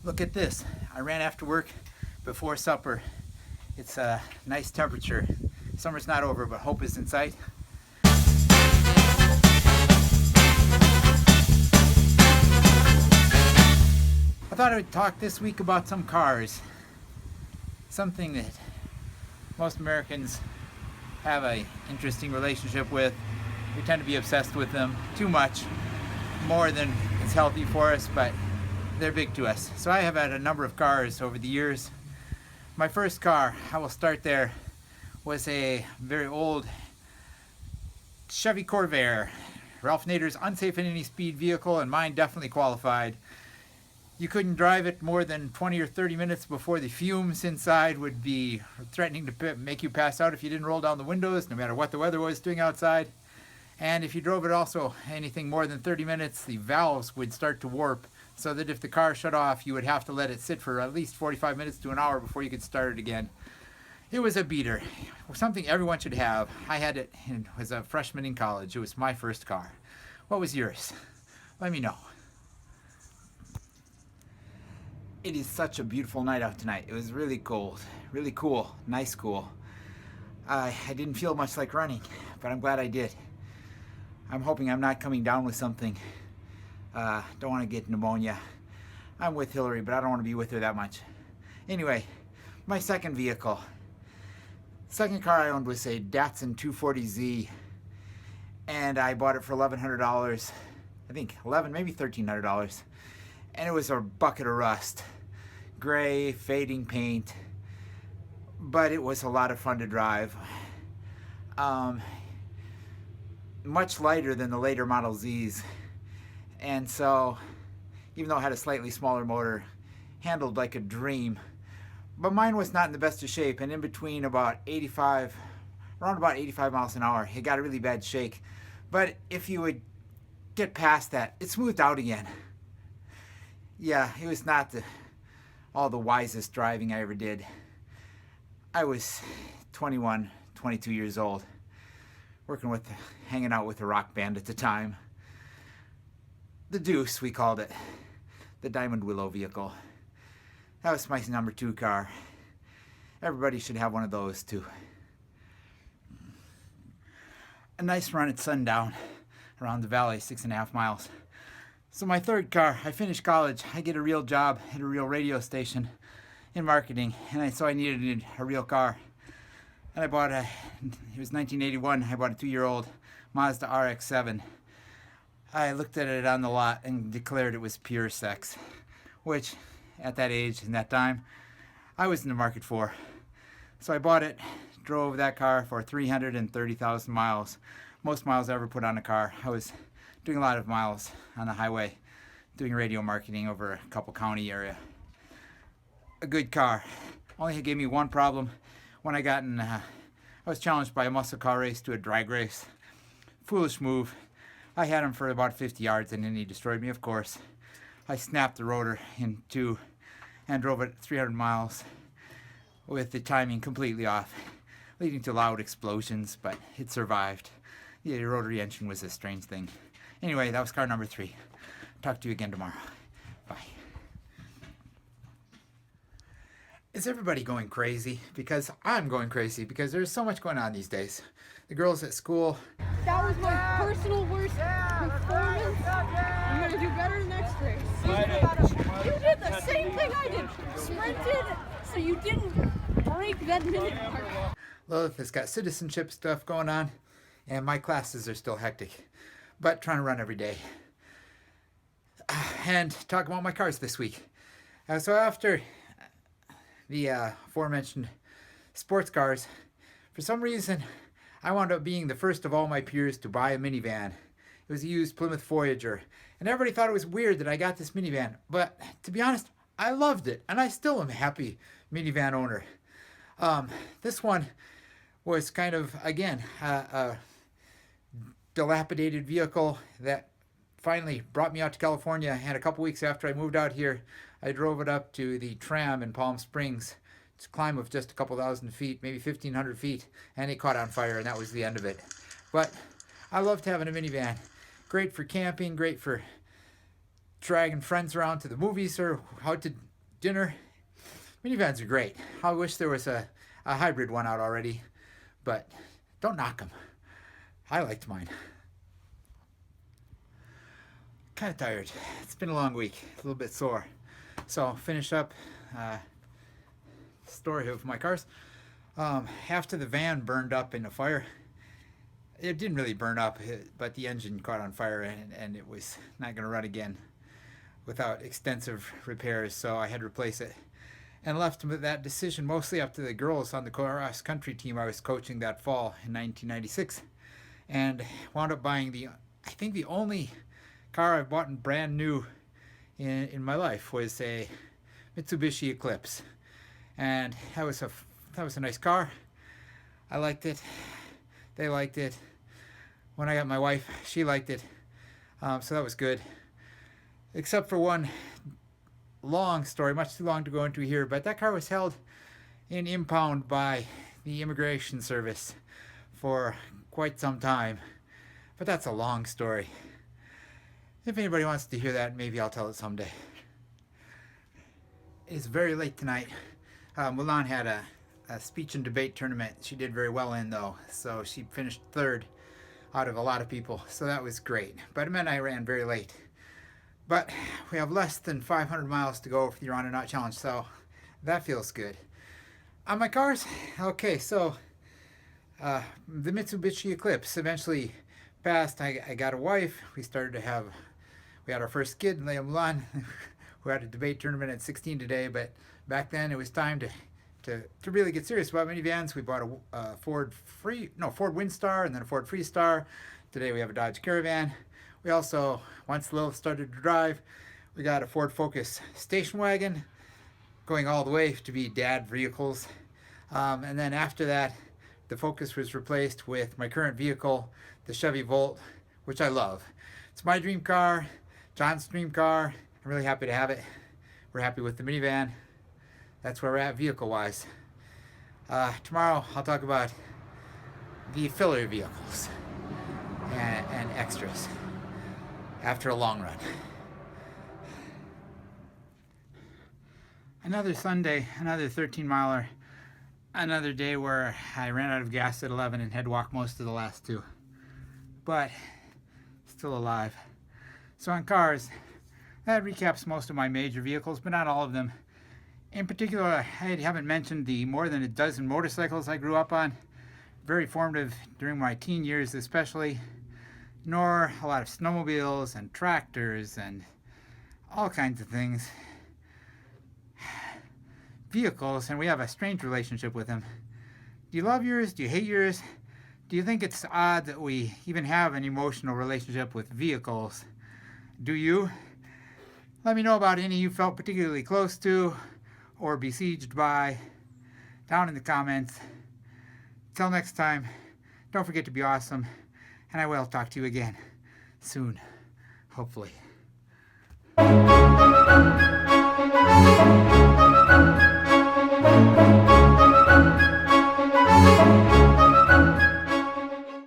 Look at this. I ran after work before supper. It's a nice temperature. Summer's not over, but hope is in sight. I thought I would talk this week about some cars. Something that most Americans have an interesting relationship with. We tend to be obsessed with them too much, more than is healthy for us, but they're big to us. So I have had a number of cars over the years. My first car, I will start there, was a very old Chevy Corvair. Ralph Nader's unsafe in any speed vehicle, and mine definitely qualified. You couldn't drive it more than 20 or 30 minutes before the fumes inside would be threatening to make you pass out if you didn't roll down the windows, no matter what the weather was doing outside. And if you drove it also anything more than 30 minutes, the valves would start to warp, so that if the car shut off, you would have to let it sit for at least 45 minutes to an hour before you could start it again. It was a beater, something everyone should have. I had it as a freshman in college. It was my first car. What was yours? Let me know. It is such a beautiful night out tonight. It was really cold, really cool, nice cool. I didn't feel much like running, but I'm glad I did. I'm hoping I'm not coming down with something. Don't want to get pneumonia. I'm with Hillary, but I don't want to be with her that much. Anyway, my second vehicle. Second car I owned was a Datsun 240Z, and I bought it for $1,100. I think $11, maybe $1,300. And it was a bucket of rust. Gray, fading paint, but it was a lot of fun to drive. Much lighter than the later Model Zs, and so even though it had a slightly smaller motor, handled like a dream. But mine was not in the best of shape, and in between around about 85 miles an hour, it got a really bad shake. But if you would get past that, it smoothed out again. Yeah, it was not all the wisest driving I ever did. I was 21, 22 years old, hanging out with a rock band at the time. The Deuce, we called it. The Diamond Willow vehicle. That was my number 2 car. Everybody should have one of those too. A nice run at sundown around the valley, 6.5 miles. So my third car, I finished college. I get a real job at a real radio station in marketing, and so I needed a real car. And I bought it was 1981, I bought a 2-year-old Mazda RX-7. I looked at it on the lot and declared it was pure sex, which at that age and that time, I was in the market for. So I bought it, drove that car for 330,000 miles. Most miles I ever put on a car. I was doing a lot of miles on the highway, doing radio marketing over a couple county area. A good car. Only gave me one problem. When I got in, I was challenged by a muscle car race to a drag race. Foolish move. I had him for about 50 yards and then he destroyed me, of course. I snapped the rotor in two and drove it 300 miles with the timing completely off, leading to loud explosions, but it survived. The rotary engine was a strange thing. Anyway, that was car number 3. Talk to you again tomorrow. Bye. Is everybody going crazy? Because I'm going crazy because there's so much going on these days. The girls at school. That was my personal worst performance. I'm going to do better next race. You did the same thing I did. Sprinted so you didn't break that minute mark. Lilith has got citizenship stuff going on, and my classes are still hectic, but trying to run every day. And talk about my cars this week. So after the aforementioned sports cars, for some reason, I wound up being the first of all my peers to buy a minivan. It was a used Plymouth Voyager, and everybody thought it was weird that I got this minivan, but to be honest, I loved it, and I still am a happy minivan owner. This one was kind of, again, a dilapidated vehicle that finally brought me out to California, and a couple weeks after I moved out here, I drove it up to the tram in Palm Springs. It's a climb of just a couple thousand feet, maybe 1,500 feet, and it caught on fire, and that was the end of it. But I loved having a minivan. Great for camping, great for dragging friends around to the movies or out to Dinner, minivans are great. I wish there was a hybrid one out already, but don't knock them. I liked mine. Kind of tired. It's been a long week, a little bit sore. So finish up story of my cars. After the van burned up in a fire, it didn't really burn up, but the engine caught on fire and it was not going to run again without extensive repairs, so I had to replace it. And left that decision mostly up to the girls on the cross country team I was coaching that fall in 1996, and wound up buying I think the only car I've bought brand new in my life was a Mitsubishi Eclipse, and that was a nice car. I liked it. They liked it. When I got my wife, she liked it. So that was good. Except for one long story, much too long to go into here, but that car was held in impound by the Immigration Service for quite some time. But that's a long story. If anybody wants to hear that, maybe I'll tell it someday. It's very late tonight. Mulan had a speech and debate tournament. She did very well in, though, so she finished third out of a lot of people, so that was great. But it meant I ran very late. But we have less than 500 miles to go for the Arandanaut challenge, so that feels good. On my cars, okay, so the Mitsubishi Eclipse eventually passed. I got a wife. We had our first kid, Leia Mulan, who had a debate tournament at 16 today, but back then it was time to really get serious about minivans. We bought a Ford Windstar and then a Ford Freestar. Today we have a Dodge Caravan. We also, once Lil started to drive, we got a Ford Focus station wagon, going all the way to be dad vehicles. And then after that, the Focus was replaced with my current vehicle, the Chevy Volt, which I love. It's my dream car, John's dream car. I'm really happy to have it. We're happy with the minivan. That's where we're at vehicle-wise. Tomorrow I'll talk about the filler vehicles and extras after a long run. Another Sunday, another 13-miler, another day where I ran out of gas at 11 and had to walk most of the last two. But still alive. So on cars, that recaps most of my major vehicles, but not all of them. In particular, I haven't mentioned the more than a dozen motorcycles I grew up on, very formative during my teen years especially, nor a lot of snowmobiles and tractors and all kinds of things. Vehicles, and we have a strange relationship with them. Do you love yours? Do you hate yours? Do you think it's odd that we even have an emotional relationship with vehicles? Do you? Let me know about any you felt particularly close to or besieged by down in the comments. Till next time, don't forget to be awesome, and I will talk to you again soon, hopefully.